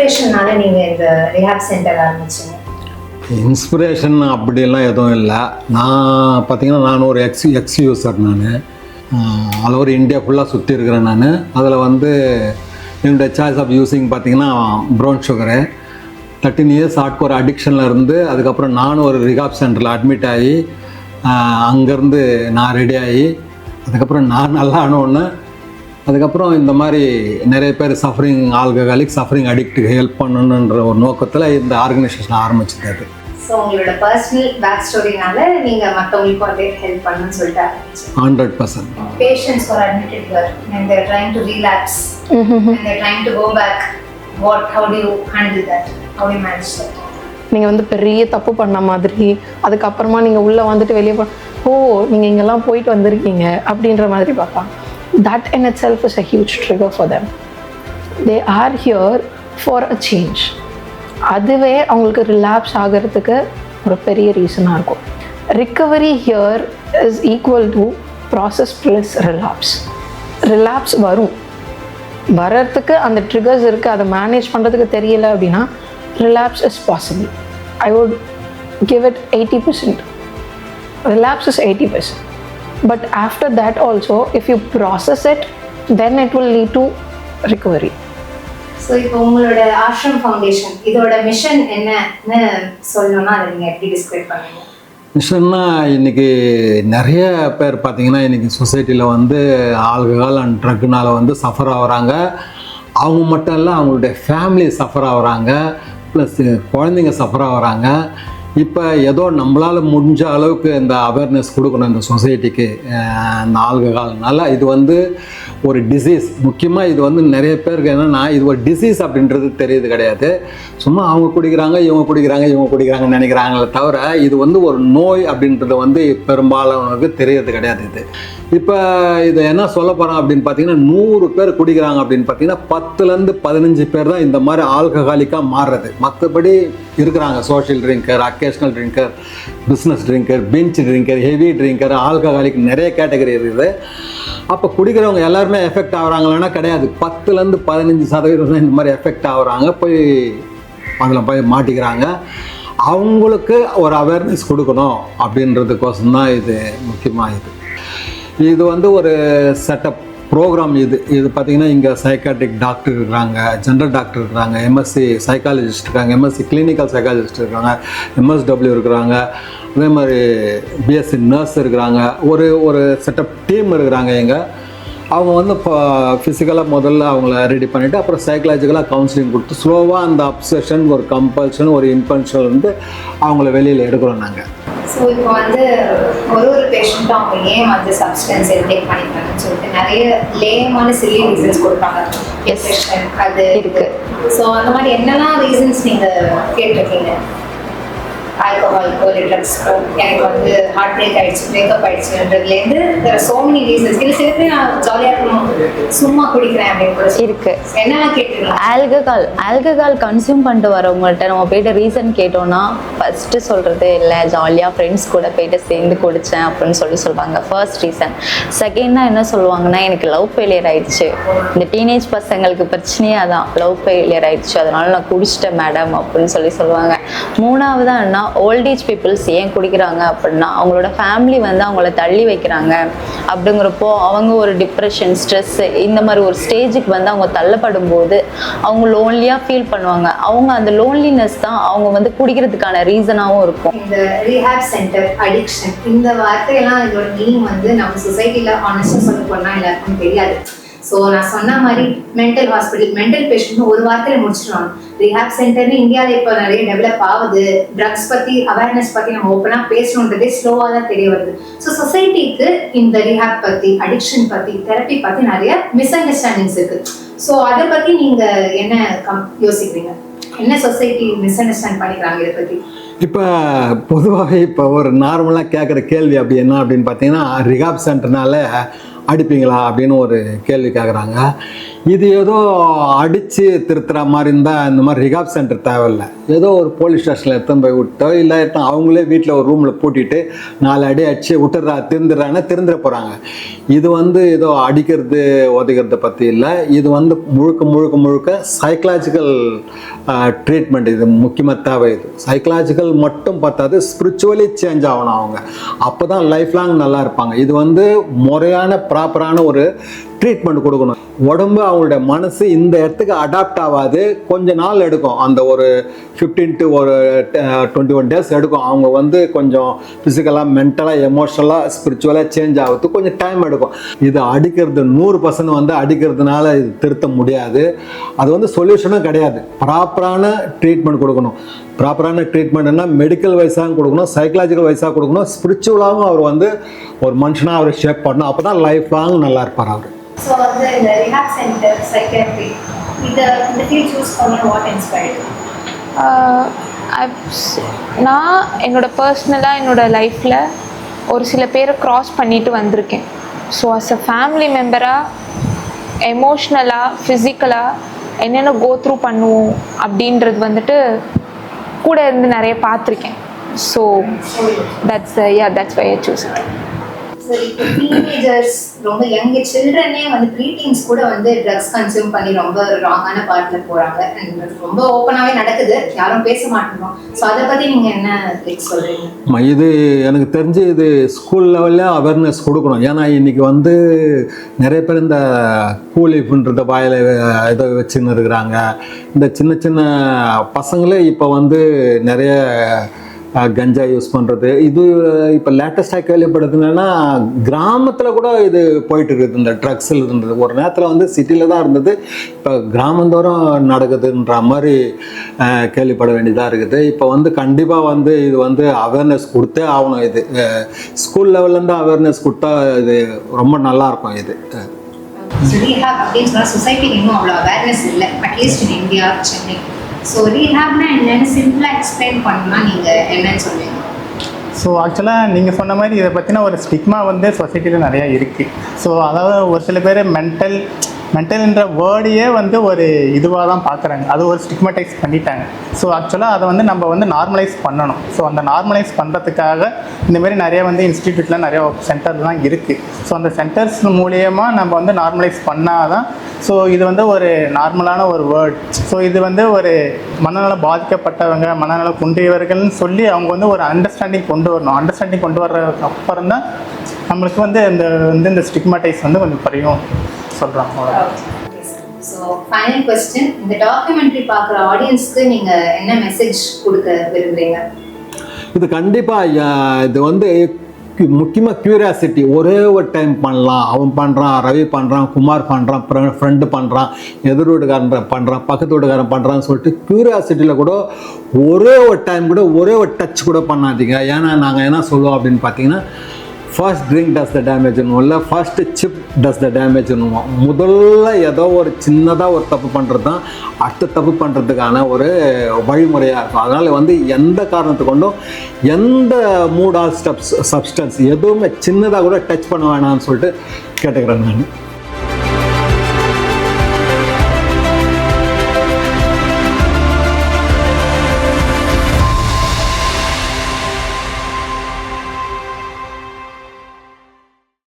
இன்ஸ்பிரேஷனால நீங்க இந்த rehab centre ஆரம்பிச்சீங்க? இன்ஸ்பிரேஷன் அப்படிலாம் எதுவும் இல்லை. நான் பார்த்தீங்கன்னா நான் ஒரு எக்ஸ் யூசர். நான் ஆல் ஓவர் இந்தியா ஃபுல்லாக சுற்றி இருக்கிறேன். நான் அதில் வந்து என்னுடைய சாய்ஸ் ஆஃப் யூஸிங் பார்த்தீங்கன்னா ப்ரௌன் சுகரு. 13 இயர்ஸ் ஹார்ட்கோர் அடிக்ஷனில் இருந்து அதுக்கப்புறம் நானும் ஒரு ரிஹாப் சென்டரில் அட்மிட் ஆகி அங்கேருந்து நான் ரெடி ஆகி அதுக்கப்புறம் நான் நல்லா ஆனோன்னு அதுக்கப்புறம் இந்த மாதிரி நிறைய பேர் சஃபரிங் ஆல்கஹாலிக் சஃபரிங் அடிக்ட்டுக்கு ஹெல்ப் பண்ணணுன்ற ஒரு நோக்கத்தில் இந்த ஆர்கனைசேஷன் ஆரம்பிச்சது. அது ஸோ உங்களோட பர்சனல் பேக் ஸ்டோரினால நீங்கள் மற்றவங்களுக்கும் அதே ஹெல்ப் பண்ணணும்னு சொல்லிட்டு ஆரம்பிச்சு. 100%. Patients were admitted here and they're trying to relapse and they're trying to go back. How do you handle that? How do you manage that? நீங்கள் வந்து பெரிய தப்பு பண்ண மாதிரி அதுக்கப்புறமா நீங்கள் உள்ளே வந்துட்டு வெளியே நீங்கள் இங்கெல்லாம் போயிட்டு வந்திருக்கீங்க அப்படின்ற மாதிரி பார்ப்பாங்க. That in itself is a huge trigger for them. They are here for a change. அதுவே அவங்களுக்கு ரிலாப்ஸ் ஆகிறதுக்கு ஒரு பெரிய ரீசனாக இருக்கும். Recovery here is equal to process plus relapse. Relapse வர்றதுக்கு அந்த ட்ரிகர்ஸ் இருக்குது, அதை மேனேஜ் பண்ணுறதுக்கு தெரியல அப்படின்னா relapse is possible. I would give it 80%. Relapse is 80%. But after that also, if you process it, then it will lead to recovery. So இப்போ உங்களோட ashram foundation இதோட மிஷன் என்னன்னு சொல்லணும்னா அதை நீங்கள் எப்படி டிஸ்கிரைப் பண்ணுவீங்க? மிஷன்னா இன்றைக்கி நிறைய பேர் பார்த்திங்கன்னா இன்றைக்கி சொசைட்டியில் வந்து ஆல்கஹால் அண்ட் ட்ரக்னால வந்து சஃபர் ஆகுறாங்க. அவங்க மட்டும் இல்லை, அவங்களுடைய ஃபேமிலி சஃபர் ஆகுறாங்க, ப்ளஸ் குழந்தைங்க சஃபர் ஆகுறாங்க. இப்போ ஏதோ நம்மளால் முடிஞ்ச அளவுக்கு இந்த அவேர்னஸ் கொடுக்கணும் இந்த சொசைட்டிக்கு. இந்த ஆல்கஹால்னால இது வந்து ஒரு டிசீஸ். முக்கியமாக இது வந்து நிறைய பேருக்கு என்னென்னா இது ஒரு டிசீஸ் அப்படின்றது தெரியுது கிடையாது. சும்மா அவங்க குடிக்கிறாங்க, இவங்க குடிக்கிறாங்கன்னு நினைக்கிறாங்களே தவிர இது வந்து ஒரு நோய் அப்படின்றது வந்து பெரும்பாலானவங்களுக்கு தெரியறது கிடையாது. இது இப்போ இதை என்ன சொல்ல போகிறாங்க அப்படின்னு பார்த்தீங்கன்னா 100 பேர் குடிக்கிறாங்க அப்படின்னு பார்த்தீங்கன்னா 10லேருந்து 15 பேர் தான் இந்த மாதிரி ஆல்கஹாலிக்காக மாறுறது. மற்றபடி இருக்கிறாங்க social drinker, occasional drinker, business drinker, binge drinker, heavy drinker, alcoholic நிறைய கேட்டகரி இருக்குது. அப்போ குடிக்கிறவங்க எல்லாருமே எஃபெக்ட் ஆகுறாங்களன்னா கிடையாது. 10லேருந்து 15% தான் இந்த மாதிரி எஃபெக்ட் ஆகுறாங்க, அதில் போய் மாட்டிக்கிறாங்க. அவங்களுக்கு ஒரு அவேர்னஸ் கொடுக்கணும் அப்படின்றதுக்கோசம் தான் இது முக்கியமாக. இது வந்து ஒரு செட்டப் ப்ரோக்ராம். இது பார்த்திங்கன்னா இங்கே சைக்காட்ரிக் டாக்டர் இருக்கிறாங்க, ஜென்ரல் டாக்டர் இருக்கிறாங்க, எம்எஸ்சி சைக்காலஜிஸ்ட் இருக்காங்க, எம்எஸ்சி கிளினிக்கல் சைக்காலஜிஸ்ட் இருக்காங்க, எம்எஸ்டபிள்யூ இருக்கிறாங்க, அதே மாதிரி பிஎஸ்சி நர்ஸ் இருக்கிறாங்க. ஒரு செட்டப் டீம் இருக்கிறாங்க இங்கே. அவங்க வந்து இப்போ ஃபிசிக்கலாக முதல்ல அவங்கள ரெடி பண்ணிவிட்டு அப்புறம் சைக்கலாஜிக்கலாக கவுன்சிலிங் கொடுத்து ஸ்லோவாக அந்த அப்சஷன், ஒரு கம்பல்ஷன், ஒரு இன்டென்ஷன் வந்து அவங்கள வெளியில் எடுக்கிறோம் நாங்கள். ஸோ இப்போ வந்து ஒரு பேஷண்ட்டும் அவங்க ஏன் வந்து சப்ஸ்டன்ஸ் டேக் பண்ணிக்கிறாங்கன்னு சொல்லிட்டு நிறைய லேமான சில்லி ரீசன்ஸ் கொடுப்பாங்க. அது இருக்கு. ஸோ அந்த மாதிரி என்னெல்லாம் ரீசன்ஸ் நீங்கள் கேட்டிருக்கீங்க? ஆல்கஹால்க்கோ இல்லை ட்ரக்ஸ்க்கோ எனக்கு வந்து ஹார்ட் பிரேக் ஆகிடுச்சு, பிரேக்கப் ஆகிடுச்சுன்றதுலேருந்து வேறு சோ மெனி ரீசன்ஸ். இல்லை சில பேர் நான் ஜாலியாக இருக்கணும் சும்மா குடிக்கிறேன் அப்படின்னு கூட இருக்கு. என்னெல்லாம் கேட்டுருக்கீங்க? ஆல்கஹால் கன்சியூம் பண்ணிட்டு வரவங்கள்ட்ட நம்ம போய்ட்டு ரீசன் கேட்டோம்னா ஃபஸ்ட்டு சொல்கிறது இல்லை ஜாலியாக ஃப்ரெண்ட்ஸ் கூட போய்ட்டு சேர்ந்து குடித்தேன் அப்படின்னு சொல்லுவாங்க. First reason. செகண்டாக என்ன சொல்லுவாங்கன்னா எனக்கு லவ் ஃபெயிலியர் ஆயிடுச்சு. இந்த டீனேஜ் பசங்களுக்கு பிரச்சனையே அதான், லவ் ஃபெயிலியர் ஆயிடுச்சு, அதனால நான் குடிச்சிட்டேன் மேடம் அப்படின்னு சொல்லுவாங்க. மூணாவதாக என்ன, ஓல்டேஜ் பீப்புள்ஸ் ஏன் குடிக்கிறாங்க அப்படின்னா அவங்களோட ஃபேமிலி வந்து அவங்கள தள்ளி வைக்கிறாங்க. அப்படிங்கிறப்போ அவங்க ஒரு டிப்ரெஷன், ஸ்ட்ரெஸ் இந்த மாதிரி ஒரு ஸ்டேஜுக்கு வந்து அவங்க தள்ளப்படும் போது அவங்க லோன்லியாக ஃபீல் பண்ணுவாங்க. அவங்க அந்த லோன்லினஸ் தான் அவங்க வந்து குடிக்கிறதுக்கான ரீசனாகவும் இருக்கும். இந்த ரீஹாப் சென்டர், அடிக்ஷன், இந்த வார்த்தையெல்லாம் இதோட மீனிங் வந்து நம்ம சொசைட்டியில் ஆனஸ்டாக சொல்ல போனால் எல்லாருக்கும் தெரியாது. ஸோ நான் சொன்ன மாதிரி மென்டல் ஹாஸ்பிட்டல், மென்டல் பேஷண்ட் ஒரு வார்த்தையில் முடிச்சிடுவாங்க. ரிஹாப் சென்டர்னு இந்தியாவில் இப்போ நிறைய டெவலப் ஆகுது. ட்ரக்ஸ் பற்றி அவேர்னஸ் பற்றி நம்ம ஓப்பனாக பேசணுன்றதே ஸ்லோவாக தான் தெரிய வருது. ஸோ சொசைட்டிக்கு இந்த ரிஹாப் பற்றி, அடிக்ஷன் பற்றி, தெரப்பி பற்றி நிறைய மிஸ் அண்டர்ஸ்டாண்டிங்ஸ் இருக்குது. ஸோ அதை பற்றி நீங்கள் என்ன யோசிக்கிறீங்க? என்ன சொசைட்டி மிஸ் அண்டர்ஸ்டாண்ட் பண்ணிக்கிறாங்க இதை பற்றி? இப்போ பொதுவாகவே இப்போ ஒரு நார்மலாக கேட்குற கேள்வி அப்படி என்ன அப்படின்னு பார்த்தீங்கன்னா ரிஹாப் சென்டர்னால அடிப்பீங்களா அப்படின்னு ஒரு கேள்வி கேட்குறாங்க. இது ஏதோ அடித்து திருத்துற மாதிரி இருந்தால் இந்த மாதிரி ரிகாப் சென்டர் தேவையில்லை. ஏதோ ஒரு போலீஸ் ஸ்டேஷனில் எடுத்துன்னு போய் விட்டோ இல்லை அவங்களே வீட்டில் ஒரு ரூமில் பூட்டிட்டு 4 அடி அடித்து விட்டுறா திருந்துறாங்கன்னா திருந்துட போகிறாங்க. இது ஏதோ அடிக்கிறது உதைக்கிறத பற்றி இல்லை. இது முழுக்க சைக்கலாஜிக்கல் ட்ரீட்மெண்ட். இது முக்கியமாக தேவை. இது சைக்கலாஜிக்கல் மட்டும் பார்த்தாது, ஸ்பிரிச்சுவலி சேஞ்ச் ஆகணும் அவங்க. அப்போ தான் லைஃப் லாங் நல்லா இருப்பாங்க. இது முறையான ப்ராப்பரான ஒரு ட்ரீட்மெண்ட் கொடுக்கணும். உடம்பு அவங்களுடைய மனசு இந்த இடத்துக்கு அடாப்ட் ஆகாது, கொஞ்ச நாள் எடுக்கும். அந்த ஒரு 15 to 21 days எடுக்கும். அவங்க கொஞ்சம் ஃபிசிக்கலாக, மென்டலாக, எமோஷனலாக, ஸ்பிரிச்சுவலாக சேஞ்ச் ஆகிறதுக்கு கொஞ்சம் டைம் எடுக்கும். இது அடிக்கிறது 100% அடிக்கிறதுனால இது திருத்த முடியாது. அது சொல்யூஷனும் கிடையாது. ப்ராப்பரான ட்ரீட்மெண்ட் கொடுக்கணும். ப்ராப்பரான ட்ரீட்மெண்ட்னா மெடிக்கல் வைஸாகவும் கொடுக்கணும், சைக்கலாஜிக்கல் வைஸாக கொடுக்கணும், ஸ்பிரிச்சுவலாகவும் அவர் ஒரு மனுஷனாக அவர் ஷேப் பண்ணணும். அப்போ தான் லைஃப் லாங் நல்லா இருப்பார் அவர். ஸோ இந்த ரிஹாப் சென்டர், சைக்கியாட்ரி, இந்த ஃபீல்ட் சூஸ் பண்ண வாட் இன்ஸ்பயர்ட்? நான் பர்சனலாக என்னோடய லைஃப்பில் ஒரு சில பேரை க்ராஸ் பண்ணிட்டு வந்திருக்கேன். ஸோ அஸ் அ ஃபேமிலி மெம்பராக எமோஷ்னலாக, ஃபிசிக்கலாக என்னென்ன கோ த்ரூ பண்ணுவோம் அப்படின்றது கூட இருந்து நிறைய பார்த்துருக்கேன். So that's why I choose it. சரி, இப்போ டீனேஜர்ஸ், ரொம்ப யங் சில்ட்ரனே ப்ரீடீன்ஸ் கூட ட்ரக்ஸ் கன்சியூம் பண்ணி ரொம்ப ராங்கான பார்ட்டில் போகிறாங்க. ரொம்ப ஓப்பனாகவே நடக்குது, யாரும் பேச மாட்டோம். ஸோ அதை பற்றி நீங்கள் என்ன சொல்கிறீங்க? இது எனக்கு தெரிஞ்சு இது ஸ்கூல் லெவலில் அவேர்னஸ் கொடுக்கணும். ஏன்னா இன்றைக்கி நிறைய பேர் இந்த கூலிப்புன்றத வாயில் இதை வச்சுன்னு இருக்கிறாங்க. இந்த சின்ன சின்ன பசங்களே இப்போ நிறைய கஞ்சா யூஸ் பண்ணுறது. இது இப்போ லேட்டஸ்டாக கேள்விப்படுதுன்னா கிராமத்தில் கூட இது போயிட்டு இருக்குது. இந்த ட்ரக்ஸில் இருந்தது ஒரு நேரத்தில் சிட்டியில் தான் இருந்தது, இப்போ கிராமந்தோறும் நடக்குதுன்ற மாதிரி கேள்விப்பட வேண்டியதாக இருக்குது. இப்போ கண்டிப்பாக இது அவேர்னஸ் கொடுத்தே ஆகணும். இது ஸ்கூல் லெவல்லேருந்து அவேர்னஸ் கொடுத்தா இது ரொம்ப நல்லாயிருக்கும். இது ரீஹாப் அப்படின்னு சொன்னால் சொசைட்டிக்கு இன்னும் அவ்வளோ அவேர்னஸ் இல்லை, at least in India, Chennai. So ரீஹாப்னா என்னென்னு சிம்பிளாக எக்ஸ்பிளைன் பண்ணால் நீங்கள் என்னன்னு சொல்லுவீங்க? ஸோ ஆக்சுவலாக நீங்கள் சொன்ன மாதிரி இதை பற்றின ஒரு ஸ்டிக்மா சொசைட்டியில் நிறையா இருக்குது. ஸோ அதாவது ஒரு சில பேர் மென்டல்ன்ற வேர்டையே ஒரு இதுவாக தான் பார்க்குறாங்க. அது ஒரு ஸ்டிக்மடைஸ் பண்ணிட்டாங்க. ஸோ ஆக்சுவலாக அதை நம்ம நார்மலைஸ் பண்ணணும். ஸோ அந்த நார்மலைஸ் பண்ணுறதுக்காக இந்தமாரி நிறைய இன்ஸ்டிடியூட்டில் நிறைய சென்டர்லாம் இருக்குது. ஸோ அந்த சென்டர்ஸ் மூலியமாக நம்ம நார்மலைஸ் பண்ணால் தான் ஸோ இது ஒரு நார்மலான ஒரு வேர்ட். ஸோ இது ஒரு மனநல பாதிக்கப்பட்டவங்க, மனநல குன்றியவர்கள்னு சொல்லி அவங்க ஒரு அண்டர்ஸ்டாண்டிங் கொண்டு வரணும். அண்டர்ஸ்டாண்டிங் கொண்டு வர்றதுக்கு அப்புறம் தான் நம்மளுக்கு இந்த ஸ்டிக்மடைஸ் கொஞ்சம் குறையும் சொல்கிறாங்க. ஸோ ஃபைனல் கொஸ்டின், இந்த டாக்குமெண்ட்ரி பார்க்குற ஆடியன்ஸ்க்கு நீங்கள் என்ன மெசேஜ் கொடுக்க விரும்புகிறீங்க? இது கண்டிப்பாக இது முக்கியமாக க்யூரியாசிட்டி. ஒரே ஒரு டைம் பண்ணலாம். அவன் பண்ணுறான், ரவி பண்ணுறான், குமார் பண்ணுறான், ஃப்ரெண்டு பண்ணுறான், எதிர் வீட்டுக்காரன் பண்ணுறான், பக்கத்து வீட்டுக்காரன் பண்ணுறான்னு சொல்லிட்டு க்யூரியாசிட்டியில் கூட ஒரே ஒரு டைம் கூட ஒரே ஒரு டச் கூட பண்ணாதீங்க. ஏன்னா நாங்கள் என்ன சொல்லுவோம் அப்படின்னு பார்த்தீங்கன்னா, ஃபர்ஸ்ட் ட்ரிங்க் டஸ் த டேமேஜ்னுவோம், இல்லை ஃபர்ஸ்ட் சிப் டஸ் த டேமேஜ்னுவோம். முதல்ல ஏதோ ஒரு சின்னதாக ஒரு தப்பு பண்ணுறது தான் அடுத்த தப்பு பண்ணுறதுக்கான ஒரு வழிமுறையாக இருக்கும். அதனால் எந்த காரணத்தை கொண்டும் எந்த மூட் ஆர் சப்ஸ்டன்ஸ் எதுவுமே சின்னதாக கூட டச் பண்ண வேணாம்னு சொல்லிட்டு கேட்டுக்கிறேன் நான்.